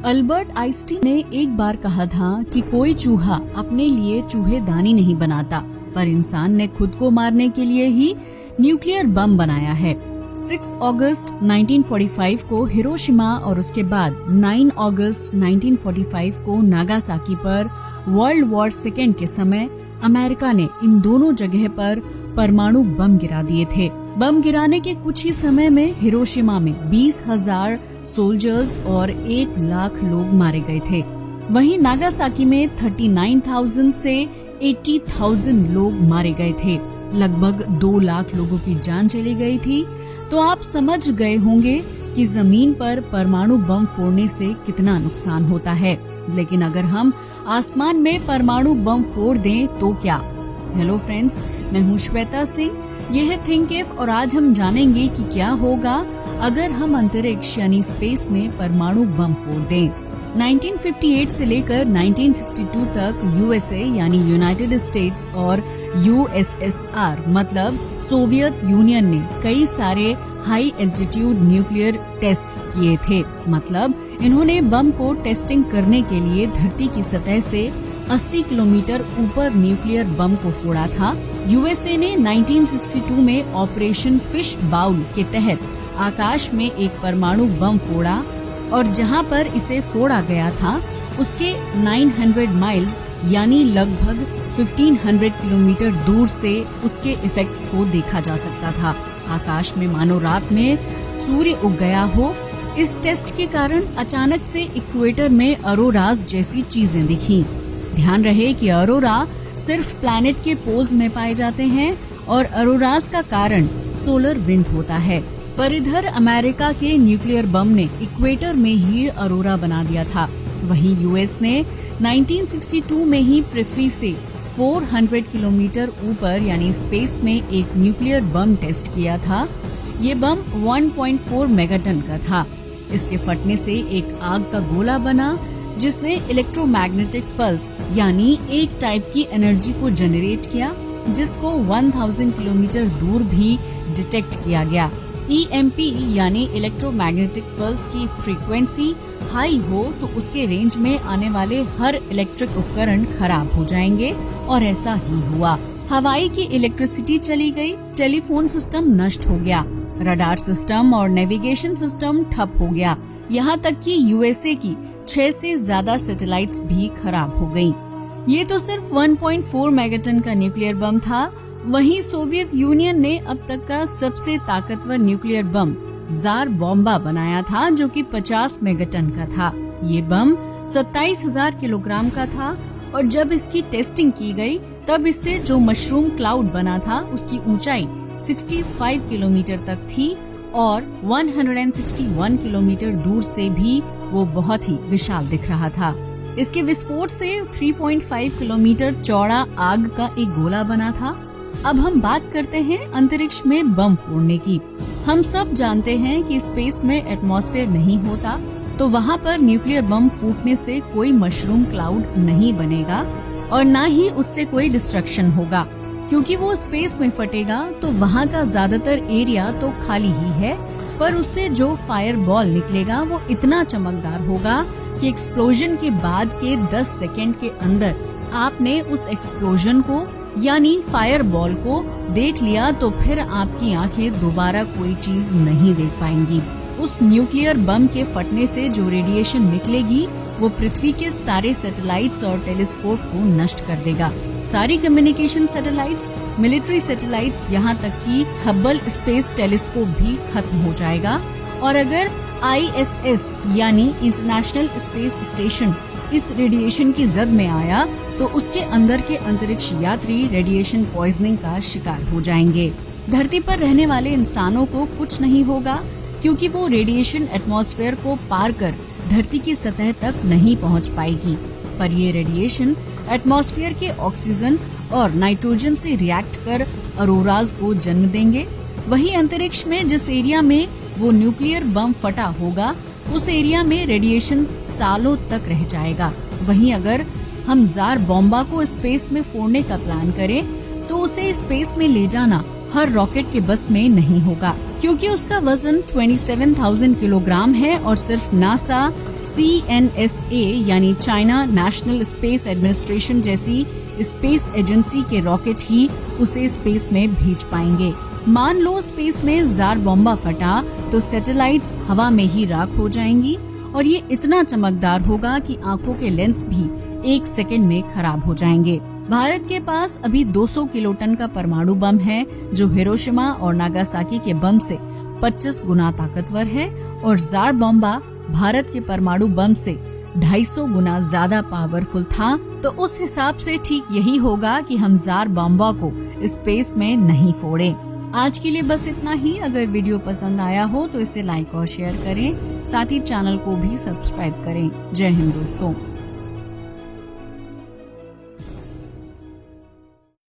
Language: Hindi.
अल्बर्ट आइंस्टीन ने एक बार कहा था कि कोई चूहा अपने लिए चूहेदानी नहीं बनाता, पर इंसान ने खुद को मारने के लिए ही न्यूक्लियर बम बनाया है। 6 अगस्त 1945 को हिरोशिमा और उसके बाद 9 अगस्त 1945 को नागासाकी पर वर्ल्ड वॉर सेकेंड के समय अमेरिका ने इन दोनों जगह पर परमाणु बम गिरा दिए थे। बम गिराने के कुछ ही समय में हिरोशिमा में 20,000 सोल्जर्स और 1 लाख लोग मारे गए थे। वहीं नागासाकी में 39,000 से 80,000 लोग मारे गए थे। लगभग 2 लाख लोगों की जान चली गई थी। तो आप समझ गए होंगे कि जमीन पर परमाणु बम फोड़ने से कितना नुकसान होता है। लेकिन अगर हम आसमान में परमाणु बम फोड़ दें तो क्या? हेलो फ्रेंड्स, मैं हूँ श्वेता सिंह, ये है थिंकएफ और आज हम जानेंगे कि क्या होगा अगर हम अंतरिक्ष यानी स्पेस में परमाणु बम फोड़ दें। 1958 से लेकर 1962 तक यूएसए यानी यूनाइटेड स्टेट्स और यूएसएसआर मतलब सोवियत यूनियन ने कई सारे हाई एल्टीट्यूड न्यूक्लियर टेस्ट्स किए थे। मतलब इन्होंने बम को टेस्टिंग करने के लिए धरती की सतह से 80 किलोमीटर ऊपर न्यूक्लियर बम को फोड़ा था। यूएसए ने 1962 में ऑपरेशन फिश बाउल के तहत आकाश में एक परमाणु बम फोड़ा और जहां पर इसे फोड़ा गया था उसके 900 माइल्स यानी लगभग 1500 किलोमीटर दूर से उसके इफेक्ट्स को देखा जा सकता था। आकाश में मानो रात में सूर्य उग गया हो। इस टेस्ट के कारण अचानक से इक्वेटर में अरोरास जैसी चीजें दिखी। ध्यान रहे कि अरोरा सिर्फ प्लैनेट के पोल्स में पाए जाते हैं और अरोरास का कारण सोलर विंड होता है। पर इधर अमेरिका के न्यूक्लियर बम ने इक्वेटर में ही अरोरा बना दिया था। वहीं यूएस ने 1962 में ही पृथ्वी से 400 किलोमीटर ऊपर यानी स्पेस में एक न्यूक्लियर बम टेस्ट किया था। ये बम 1.4 मेगाटन का था। इसके फटने से एक आग का गोला बना जिसने इलेक्ट्रोमैग्नेटिक पल्स यानी एक टाइप की एनर्जी को जनरेट किया, जिसको 1000 किलोमीटर दूर भी डिटेक्ट किया गया। EMP यानी इलेक्ट्रोमैग्नेटिक पल्स की फ्रीक्वेंसी हाई हो तो उसके रेंज में आने वाले हर इलेक्ट्रिक उपकरण खराब हो जाएंगे और ऐसा ही हुआ। हवाई की इलेक्ट्रिसिटी चली गई, टेलीफोन सिस्टम नष्ट हो गया, रडार सिस्टम और नेविगेशन सिस्टम ठप हो गया। यहाँ तक कि यूएसए की 6 से ज्यादा सैटेलाइट्स भी खराब हो गयी। ये तो सिर्फ 1.4 मेगाटन का न्यूक्लियर बम था। वहीं सोवियत यूनियन ने अब तक का सबसे ताकतवर न्यूक्लियर बम जार बॉम्बा बनाया था जो कि 50 मेगाटन का था। ये बम 27,000 किलोग्राम का था और जब इसकी टेस्टिंग की गई तब इससे जो मशरूम क्लाउड बना था उसकी ऊंचाई 65 किलोमीटर तक थी और 161 किलोमीटर दूर से भी वो बहुत ही विशाल दिख रहा था। इसके विस्फोट से 3.5 किलोमीटर चौड़ा आग का एक गोला बना था। अब हम बात करते हैं अंतरिक्ष में बम फोड़ने की। हम सब जानते हैं कि स्पेस में एटमॉस्फेयर नहीं होता, तो वहाँ पर न्यूक्लियर बम फूटने से कोई मशरूम क्लाउड नहीं बनेगा और न ही उससे कोई डिस्ट्रक्शन होगा, क्योंकि वो स्पेस में फटेगा तो वहाँ का ज्यादातर एरिया तो खाली ही है, पर उससे जो फायर बॉल निकलेगा वो इतना चमकदार होगा कि एक्सप्लोजन के बाद के 10 सेकेंड के अंदर आपने उस एक्सप्लोजन को यानी फायर बॉल को देख लिया तो फिर आपकी आंखें दोबारा कोई चीज नहीं देख पाएंगी। उस न्यूक्लियर बम के फटने से जो रेडिएशन निकलेगी वो पृथ्वी के सारे सैटेलाइट्स और टेलीस्कोप को नष्ट कर देगा। सारी कम्युनिकेशन सैटेलाइट्स, मिलिट्री सैटेलाइट्स, यहाँ तक कि हब्बल स्पेस टेलीस्कोप भी खत्म हो जाएगा। और अगर ISS यानी इंटरनेशनल स्पेस स्टेशन इस रेडिएशन की जद में आया तो उसके अंदर के अंतरिक्ष यात्री रेडिएशन पॉइजनिंग का शिकार हो जाएंगे। धरती पर रहने वाले इंसानों को कुछ नहीं होगा क्योंकि वो रेडिएशन एटमॉस्फेयर को पार कर धरती की सतह तक नहीं पहुंच पाएगी, पर ये रेडिएशन एटमॉस्फेयर के ऑक्सीजन और नाइट्रोजन से रिएक्ट कर अरोराज को जन्म देंगे। वहीं अंतरिक्ष में जिस एरिया में वो न्यूक्लियर बम फटा होगा उस एरिया में रेडिएशन सालों तक रह जाएगा। वहीं अगर हम जार बॉम्बा को स्पेस में फोड़ने का प्लान करें तो उसे स्पेस में ले जाना हर रॉकेट के बस में नहीं होगा, क्योंकि उसका वजन 27,000 किलोग्राम है और सिर्फ नासा, CNSA यानी चाइना नेशनल स्पेस एडमिनिस्ट्रेशन जैसी स्पेस एजेंसी के रॉकेट ही उसे स्पेस में भेज पाएंगे। मान लो स्पेस में जार बॉम्बा फटा तो सैटेलाइट्स हवा में ही राख हो जाएंगी और ये इतना चमकदार होगा कि आंखों के लेंस भी 1 सेकंड में खराब हो जाएंगे। भारत के पास अभी 200 किलोटन का परमाणु बम है, जो हिरोशिमा और नागासाकी के बम से 25 गुना ताकतवर है और जार बॉम्बा भारत के परमाणु बम से 250 गुना ज्यादा पावरफुल था। तो उस हिसाब से ठीक यही होगा कि हम जार बॉम्बा को स्पेस में नहीं फोड़ें। आज के लिए बस इतना ही। अगर वीडियो पसंद आया हो तो इसे लाइक और शेयर करें, साथ ही चैनल को भी सब्सक्राइब करें। जय हिंद दोस्तों।